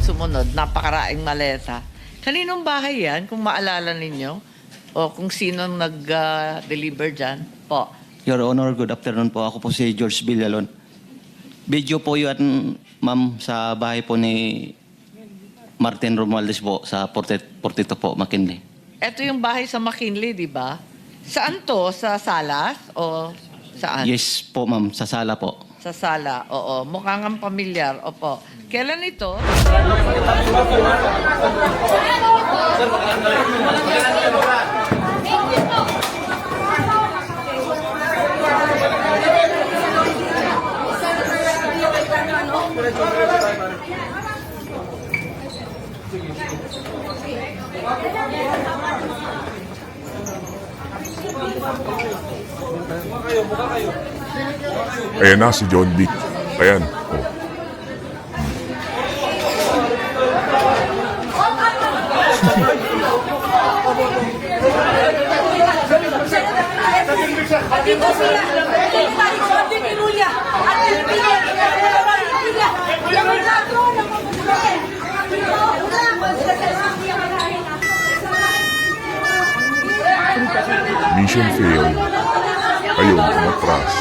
sumunod, napakaraing maleta. Kaninong bahay yan, kung maalala ninyo? O kung sinong nag-deliver dyan? Po. Your Honor, good afternoon po. Ako po si George Villalon. Video po yun, ma'am, sa bahay po ni Martin Romualdez po sa 42 po, McKinley. Ito yung bahay sa McKinley, di ba? Saan to? Sa Salas? O saan? Yes po, ma'am, sa sala po. Sa sala, oo. Mukhang ang pamilyar, opo. Kailan ito? Ayan na si John Vic. Ayan. Oh. Dito sila, Jordi Pirulia, at Pilipina, yung ladro ng pagkakulay. Mission failed. Ayun, matras.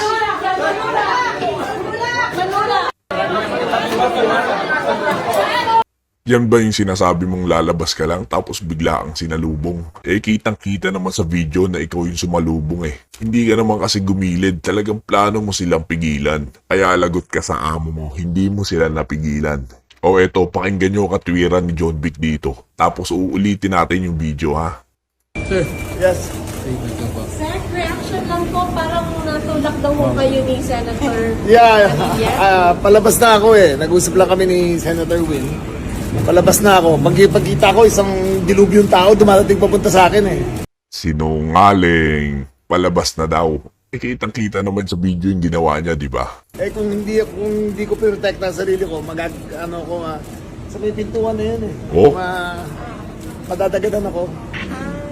Yan ba yung sinasabi mong lalabas ka lang tapos bigla ang sinalubong? Eh kitang-kita naman sa video na ikaw yung sumalubong eh. Hindi ka naman kasi gumilid, talagang plano mo silang pigilan. Kaya lagot ka sa amo mo, hindi mo sila napigilan. O eto, pakinggan nyo katwiran ni John Vic dito. Tapos uulitin natin yung video ha. Sir. Yes. Sir, reaction lang po, parang natulak daw mo kayo ni Senator. Yeah, palabas na ako eh. Nag-usap lang kami ni Senator Will. Palabas na ako. Pagkita ko, isang dilubyong tao dumadating papunta sa akin eh. Sinungaling. Palabas na daw. Eh kitang-kita naman sa video yung ginawa niya, di ba? Eh kung hindi ko protect ang sarili ko, sa may pintuan na yan eh. Oh. Madadagadan ako.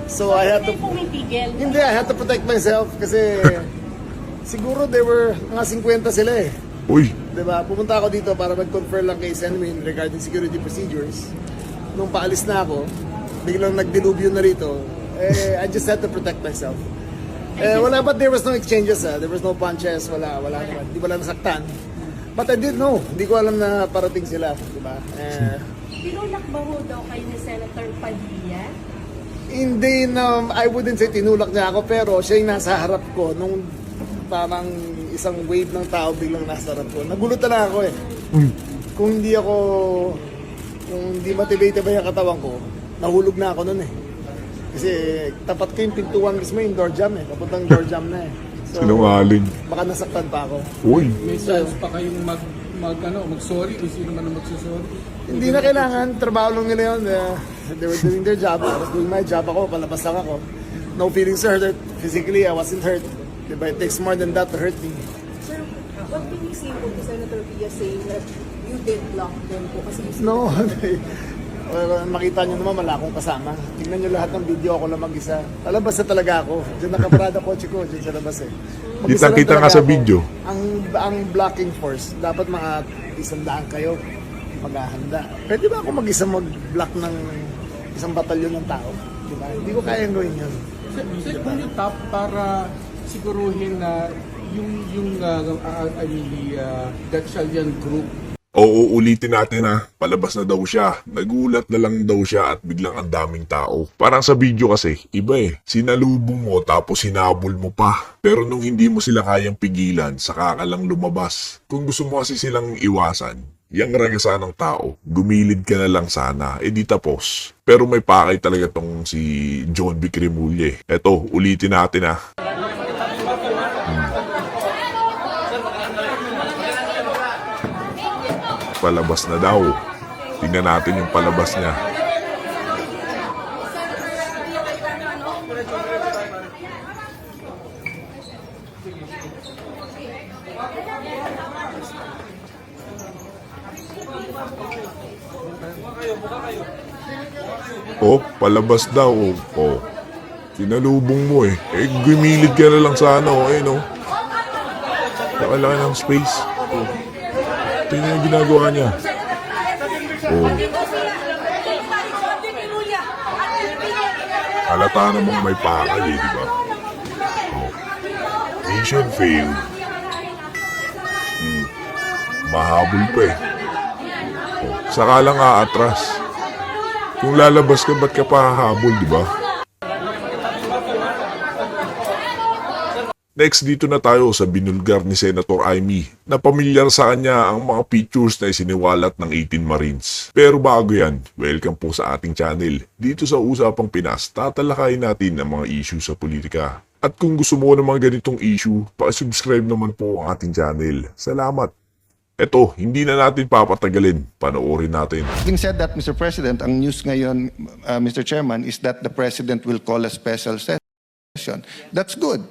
So I had to... Pumipigil. Hindi, I had to protect myself kasi siguro they were mga 50 sila eh. Uy, Diba? Pumunta ako dito para mag-confer lang kay Senwin regarding security procedures. Nung paalis na ako, biglang nagdilubyo na rito. I just had to protect myself. But there was no exchanges. There was no punches. Wala naman. Di wala nasaktan. But I did know. Hindi ko alam na parating sila. Diba? Tinulak ba ho daw kayo ni Senator Padilla? Hindi na, I wouldn't say tinulak niya ako, pero siya yung nasa harap ko nung parang isang wave ng tao biglang nasa harap ko. Nagulat na ako eh. Kung hindi motivated ba yung katawan ko, nahulog na ako nun eh. Kasi tapat ko yung pintuan mismo, yung door jam eh. Papuntang door jam na eh. So, sinungaling. baka nasaktan pa ako. Uy, May chance pa kayong mag-sorry kung sino man ang magsusorry. Hindi na kailangan, trabaho lang nila yun. They were doing their job. I was doing my job ako, palabas lang ako. No feelings hurt. Physically, I wasn't hurt. Diba? It takes more than that to hurt me. Sir, what can you say po to Senator Padilla saying that you did block them po? Kasi No, makita nyo naman, wala akong kasama. Tingnan nyo lahat ng video, ako lang mag-isa. Palabas na talaga ako. Diyan nakaparada kotse ko, diyan sa labas eh. Mag-isa lang Kitang-kita talaga nga sa ako. video. Ang blocking force, dapat mga 100 kayo maghahanda. Pwede ba ako mag-isa mag-block ng isang batalyon ng tao? Diba? Hindi ko kayang gawin yun. Sir, kung yung top para siguruhin na yung Gatchalian group Oo, ulitin natin ha. Palabas na daw siya. Nagulat na lang daw siya at biglang ang daming tao. Parang sa video kasi, iba eh. Sinalubong mo tapos hinabol mo pa. Pero nung hindi mo sila kayang pigilan, saka ka lang lumabas. Kung gusto mo kasi silang iwasan, yang ragasa ng tao, gumilid ka na lang sana, di tapos. Pero may pakay talaga tong si John Vic Remulla. Eto, ulitin natin ha. Palabas na daw. Tingnan natin yung palabas niya. Oh, palabas daw. Oh. Sinalubong mo eh. Eh, gumilid ka na lang sana. Oh, eh, no? Nakalaki ng space. Oh. Tingnan yung ginagawa niya. Oh. Halata namang may pakay eh, di ba? Oh. Mission failed. Mahabol pa eh. Oh. Saka lang aatras. Kung lalabas ka, ba't ka pa hahabol, di ba? Next, dito na tayo sa binulgar ni Senator Amy na pamilyar sa kanya ang mga pictures na isiniwalat ng 18 Marines. Pero bago yan, welcome po sa ating channel. Dito sa Usapang Pinas, tatalakayin natin ang mga issue sa politika. At kung gusto mo ng mga ganitong issue, pakisubscribe naman po ang ating channel. Salamat! Eto, hindi na natin papatagalin. Panoorin natin. Having said that, Mr. President, ang news ngayon, Mr. Chairman, is that the President will call a special session. That's good.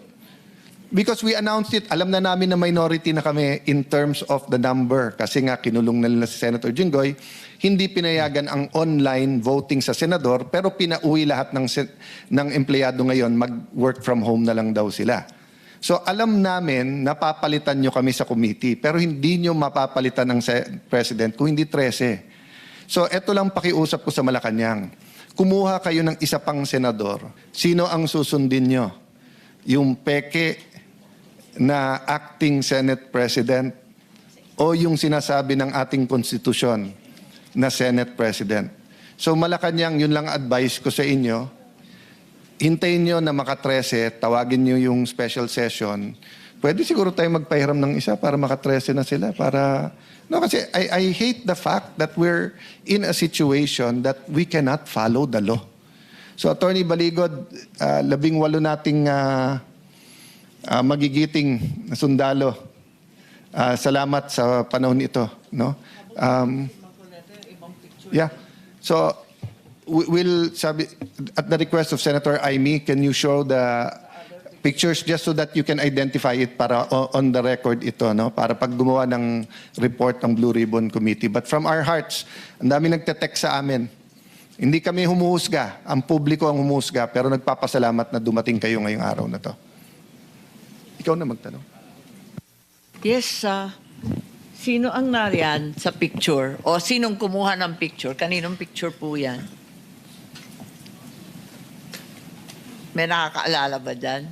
Because we announced it, alam na namin na minority na kami in terms of the number. Kasi nga, kinulong na nila si Senator Jinggoy, hindi pinayagan ang online voting sa senador, pero pinauwi lahat ng empleyado ngayon, mag-work from home na lang daw sila. So alam namin, napapalitan nyo kami sa committee, pero hindi nyo mapapalitan ng President kung hindi 13. So eto lang pakiusap ko sa Malacanang. Kumuha kayo ng isa pang senador. Sino ang susundin nyo? Yung peke na acting Senate President o yung sinasabi ng ating konstitusyon na Senate President. So Malacanang, yun lang advice ko sa inyo. Hintayin nyo na maka-13, tawagin nyo yung special session. Pwede siguro tayo magpahiram ng isa para maka-13 na sila. Kasi I hate the fact that we're in a situation that we cannot follow the law. So Attorney Baligod, 18 nating magigiting na sundalo. Salamat sa panahon ito, no? Yeah. So we'll sabi at the request of Senator Amy, can you show the pictures just so that you can identify it para on the record ito, no? Para pag gumawa ng report ng Blue Ribbon Committee. But from our hearts, ang dami nagte-text sa amin. Hindi kami humuhusga, ang publiko ang humuhusga, pero nagpapasalamat na dumating kayo ngayong araw na to. Ikaw na magtanong. Yes, sino ang nariyan sa picture? O sinong kumuha ng picture? Kaninong picture po yan? May nakakaalala ba dyan?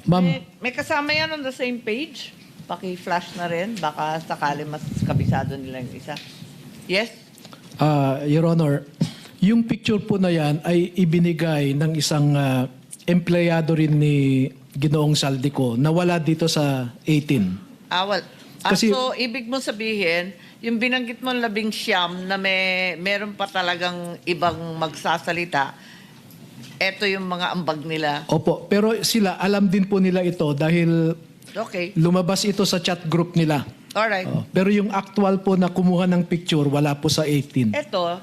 Ma'am, May kasama yan on the same page? Paki-flash na rin. Baka sakali mas kabisado nila yung isa. Yes? Your Honor, yung picture po na yan ay ibinigay ng isang empleyado rin ni Ginoong Saldico na wala dito sa 18. Kasi, so, ibig mo sabihin, yung binanggit mo 19 na meron pa talagang ibang magsasalita, eto yung mga ambag nila. Opo, pero sila, alam din po nila ito dahil Okay. lumabas ito sa chat group nila. Alright. Pero yung actual po na kumuha ng picture, wala po sa 18. Eto,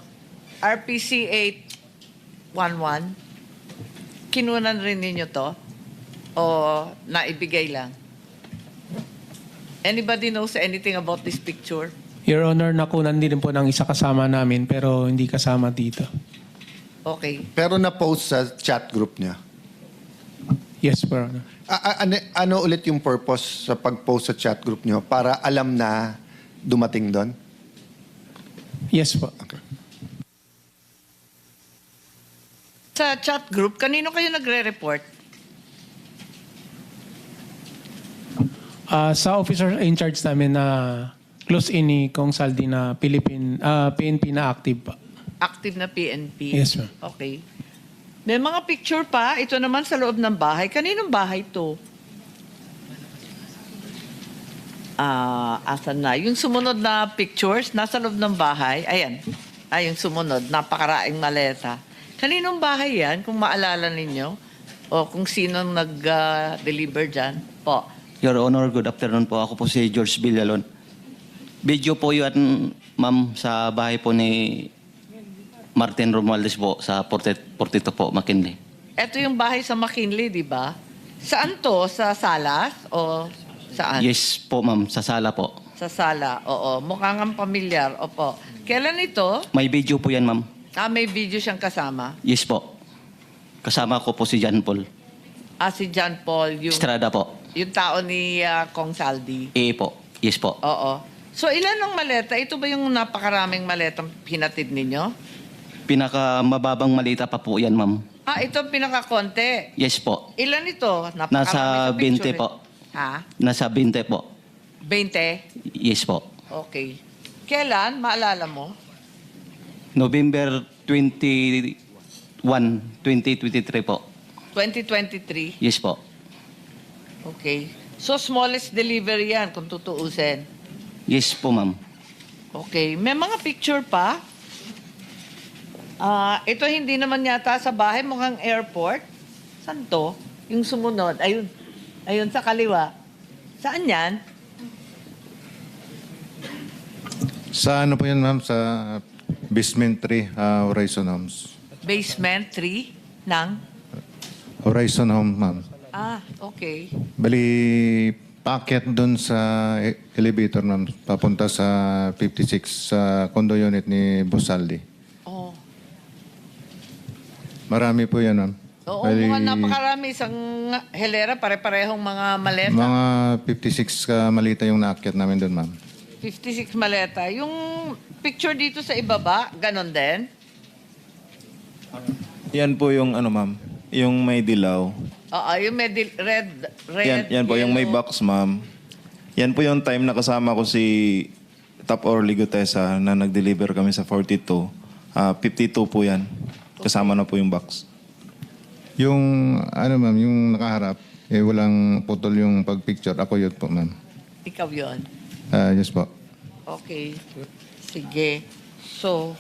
RPC 811, kinunan rin ninyo to? O naibigay lang? Anybody knows anything about this picture? Your Honor, nakunan din po ng isa kasama namin pero hindi kasama dito. Okay. Pero na-post sa chat group niya. Yes, Your Honor. Ano ulit yung purpose sa pag-post sa chat group niyo? Para alam na dumating doon? Yes po. Okay. Sa chat group, kanino kayo nagre-report? Sa officer in charge namin na close in ni Kong Saldi na PNP na active pa. Active na PNP? Yes, ma'am. Okay. May mga picture pa. Ito naman sa loob ng bahay. Kaninong bahay to? Asan na? Yung sumunod na pictures, nasa loob ng bahay. Ayan. Yung sumunod. Napakaraing maleta. Kaninong bahay yan? Kung maalala ninyo? O kung sinong nag-deliver dyan? Po. Your Honor, good afternoon po. Ako po si George Villalon. Video po yun, ma'am, sa bahay po ni Martin Romualdez po sa 42 po, McKinley. Ito yung bahay sa McKinley, di ba? Saan to? Sa Salas? O saan? Yes po, ma'am, sa sala po. Sa sala, oo. Mukhang ang pamilyar, opo. Kailan ito? May video po yan, ma'am. May video siyang kasama. Yes po. Kasama ko po si John Paul. Si John Paul, yung Estrada po. tao ni Kong Saldi. Po. Yes po. Oo. So, ilan ang maleta? Ito ba yung napakaraming maletang pinatid ninyo? Pinakamababang malita pa po yan, ma'am. Ah, ito ang pinakakonti. Yes po. Ilan ito? Napakarami Nasa sa picture 20 po. Ha? Nasa 20 po. 20? Yes po. Okay. Kailan? Maalala mo? November 21, 2023 po. 2023? Yes po. Okay. So, smallest delivery yan kung tutuusin. Yes po, ma'am. Okay. May mga picture pa. Ito hindi naman yata sa bahay, mukhang airport. Saan to? Yung sumunod. Ayun. Ayun sa kaliwa. Saan yan? Sa ano po yan, ma'am? Sa basement 3, Horizon Homes. Basement 3 ng? Horizon Home, ma'am. Ah, okay. Bali, paakyat doon sa elevator, ma'am. Papunta sa 56 sa condo unit ni Bosaldi. Oh. Marami po yan, ma'am. Oo, Bali, mukhang napakarami. Isang helera, pare-parehong mga maleta. mga 56 ka malita yung naakyat namin doon, ma'am. 56 maleta. Yung picture dito sa ibaba, ganon din? Yan po yung ano, ma'am. Yung may dilaw. Oo, yung may red, Yan po yung may yellow. box, ma'am. Yan po yung time na kasama ko si Top Orly Gutesa na nag-deliver kami sa 42. 52 po yan. Kasama na po yung box. Yung, ano, ma'am, yung nakaharap, walang putol yung pag-picture. Ako yun po, ma'am. Ikaw yon. Yes po. Okay. Sige. So,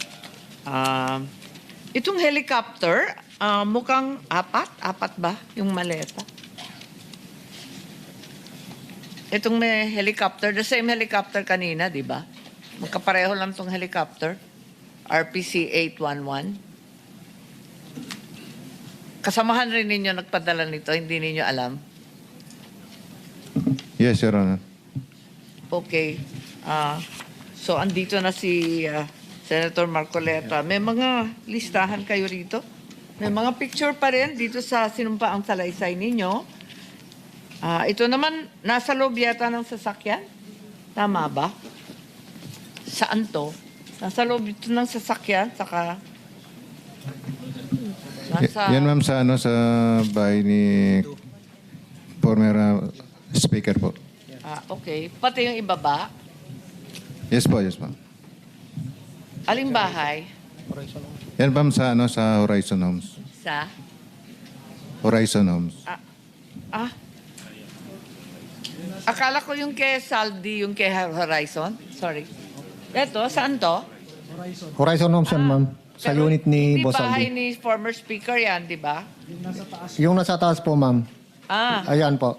itong helicopter, mukhang apat ba yung maleta? Itong may helicopter, the same helicopter kanina, di ba? Magkapareho lang tong helicopter. RPC 811. Kasamahan rin ninyo nagpadala nito, hindi ninyo alam. Yes, Your Honor. Okay. So, andito na si Senator Marcoleta. May mga listahan kayo rito? May mga picture pa rin dito sa sinumpaang salaysay ninyo. Ito naman, nasa loob yata ng sasakyan. Tama ba? Saan to? Nasa loob ito ng sasakyan, saka... Yan, ma'am, sa, ano, sa bahay ni former speaker po. Okay. Pati yung ibaba. Yes po, yes po. Aling bahay? Yan, ma'am, sa, ano, sa Horizon Homes. Sa? Horizon Homes. Akala ko yung kay Saldi, yung kay Horizon. Sorry. Eto, saan to? Horizon Homes yan, ma'am. Sa Pero unit ni hindi Boss bahay Aldi. ni former speaker yan, di ba? Yung nasa taas po, ma'am. Ayan po.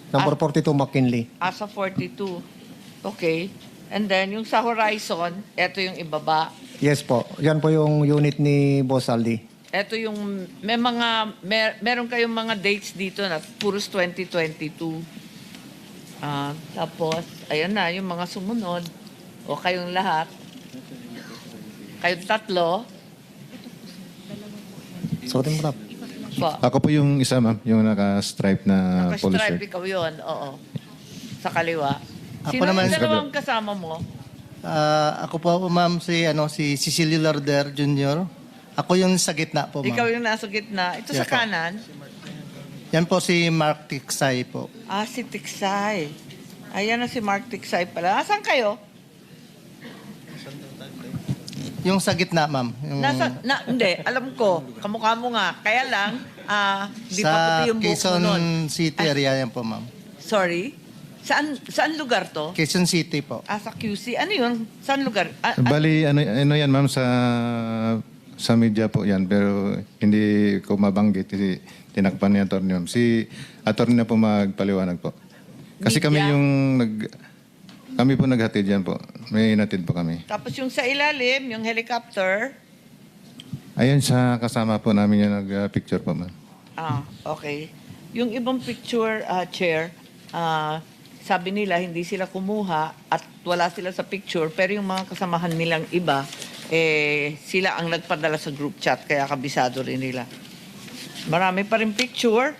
Number 42 McKinley. Sa 42. Okay. And then, yung sa Horizon, eto yung ibaba. Yes po. Yan po yung unit ni Boss Aldi. Eto yung, meron kayong mga dates dito na puros 2022. Tapos, ayan na, yung mga sumunod. O kayong lahat. Kayong tatlo. Suotin mo na. Po. Ako po yung isa, ma'am, yung naka-stripe na polo Naka-stripe shirt. ikaw yun, oo. Sa kaliwa. Ako Sino naman yung sa dalawang kasama mo? Ako po, ma'am, si Cecilio Larder Jr. Ako yung sa gitna po, ma'am. Ikaw yung nasa gitna. Ito sa Yeah, po. kanan. Yan po si Mark Tiksay po. Si Tiksay. Ayan na si Mark Tiksay pala. Saan kayo? Yung sa gitna, ma'am. Yung Hindi, alam ko. Kamukha mo nga. Kaya lang, hindi pa sa puti yung buhok mo Quezon nun. City area yan po, ma'am. Sorry? Saan lugar to? Quezon City po. Sa QC. Ano yun? Saan lugar? Bali, ano yan, ma'am, sa media po yan, pero hindi ko mabanggit. Tinakpan ni attorney, ma'am. Si attorney na po magpaliwanag po. Kasi kami Media? yung kami po naghatid yan po. May natid po kami. Tapos yung sa ilalim, yung helicopter. Ayun, sa kasama po namin yung nag-picture po, ma'am. Okay. Yung ibang picture, Chair, sabi nila hindi sila kumuha at wala sila sa picture, pero yung mga kasamahan nilang iba, sila ang nagpadala sa group chat, kaya kabisado rin nila. Marami pa rin picture.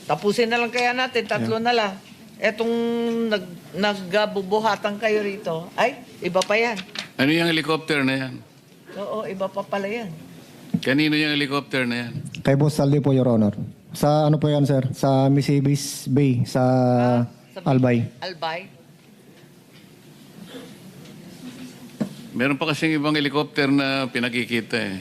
Tapusin na lang kaya natin, tatlo na lang. Etong nagbubuhatan kayo rito, ay, iba pa yan. Ano yung helicopter na yan? Oo, iba pa pala yan. Kanino yung helicopter na yan? Kay Boss Saldi po, Your Honor. Sa ano po yan, sir? Sa Misibis Bay, sa Albay. Albay? Meron pa kasing ibang helicopter na pinakikita eh.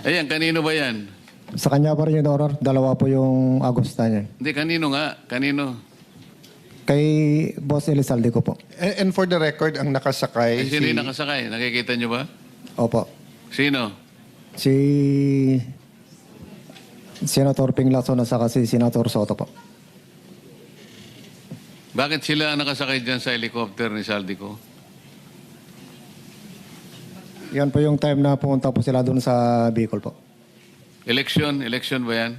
Ayan, kanino ba yan? Sa kanya pa rin, Your Honor. Dalawa po yung Agosta niya. Hindi, kanino nga? Kanino? Kay Boss Elizalde ko po. And for the record, ang nakasakay Sino yung nakasakay? Nakikita nyo ba? Opo. Sino? Si Senator Ping Lacson at saka si Senator Soto po. Bakit sila nakasakay dyan sa helicopter ni Saldico? Yan po yung time na pumunta po sila doon sa Bicol po. Election? Election ba yan?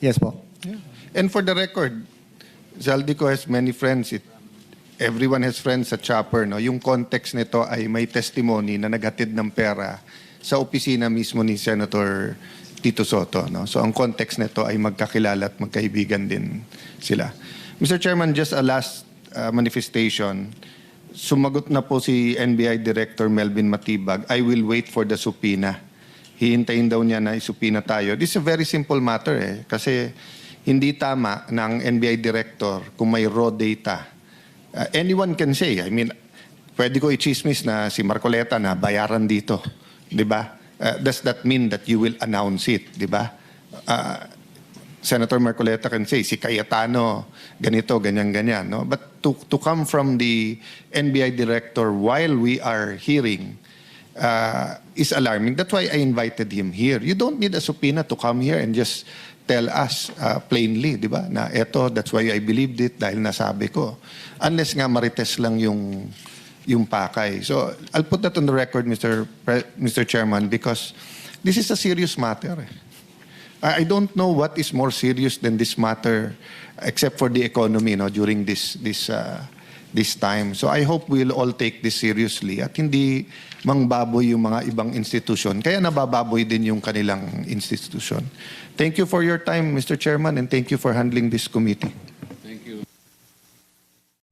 Yes po. And for the record, Zaldico has many friends. Everyone has friends sa chopper. No? Yung context nito ay may testimony na naghatid ng pera sa opisina mismo ni Senator Tito Soto. No? So ang context nito ay magkakilala at magkaibigan din sila. Mr. Chairman, just a last manifestation. Sumagot na po si NBI Director Melvin Matibag, I will wait for the subpoena. Hihintayin daw niya na isubpoena tayo. This is a very simple matter kasi hindi tama ng NBI Director kung may raw data. Anyone can say, I mean, pwede ko i-chismis na si Marcoleta na bayaran dito. Di ba? Does that mean that you will announce it? Di ba? Senator Marcoleta can say, si Cayetano, ganito, ganyan-ganyan. No? But to come from the NBI Director while we are hearing is alarming. That's why I invited him here. You don't need a subpoena to come here and just tell us plainly, di ba? Na eto, that's why I believed it dahil nasabi ko. Unless nga marites lang yung pakay. So, I'll put that on the record, Mr. Chairman, because this is a serious matter. I don't know what is more serious than this matter except for the economy during this time. So I hope we'll all take this seriously at hindi mangbaboy yung mga ibang institusyon. Kaya nabababoy din yung kanilang institusyon. Thank you for your time, Mr. Chairman, and thank you for handling this committee. Thank you.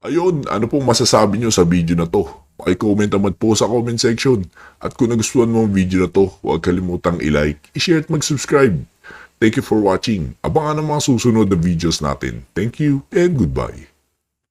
Ayun, ano pong masasabi nyo sa video na to? Paki-comment naman po sa comment section. At kung nagustuhan mo ang video na to, huwag kalimutang i-like, i-share at mag-subscribe. Thank you for watching. Abangan ang mga susunod na videos natin. Thank you and goodbye.